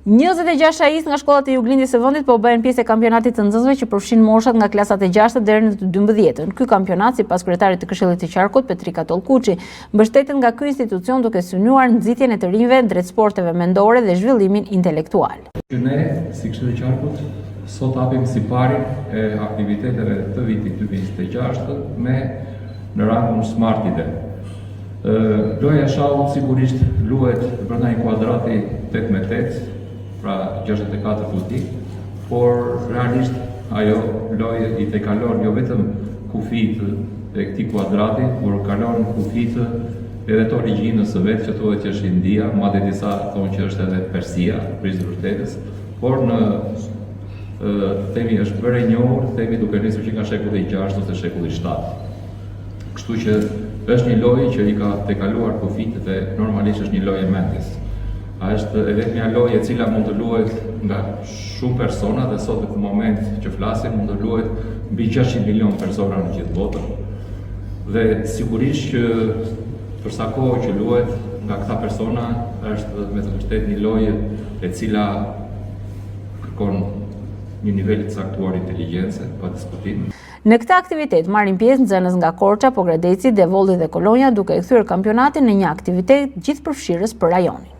26 shahis nga shkollat e Juglindis së vendit po bëhen pjesë e kampionatit të nxënësve që përfshin moshat nga klasat e 6 deri në të 12-ën. Ky kampionat, sipas kryetarit të Këshillit të Qarkut, Petrika Tollkuçi, mbështetet nga ky institucion duke synuar nxitjen e të rinjve drejt sporteve mendore dhe zhvillimin intelektual. Ne, si Këshilli i Qarkut, sot hapim siparin e aktiviteteve të vitit 2026 me në rangun Smart ID. Loja shahut sigurisht luhet brenda një kuadrati 8x8, pra 64 futi, por realisht ajo lojë i kalon jo vetëm kufit e këtij kuadrati, por kalon kufit edhe të origjinës së vet, që thuhet që është India, madje disa thonë që është edhe Persia, prizë vërtetës, por në themi është bërë e njohur, themi duke nisur që nga shekulli 6 ose shekulli 7. Kështu që është një lojë që i ka tejkaluar kufitët dhe normalisht është një lojë e mendjes. Është e vetmja lojë e cila mund të luhet nga shumë persona dhe sot në këtë moment që flasim mund të luhet mbi 600 milion persona në gjithë botën. Dhe sigurisht që për sa kohë që luhet nga këta persona është me të vërtetë një lojë e cila kërkon një nivel të caktuar inteligjencë, pa diskutim. Në këtë aktivitet marrin pjesë nxënës nga Korça, Pogradeci, Devolli dhe Kolonja, duke e kthyer kampionatin në një aktivitet gjithëpërfshirës për rajonin.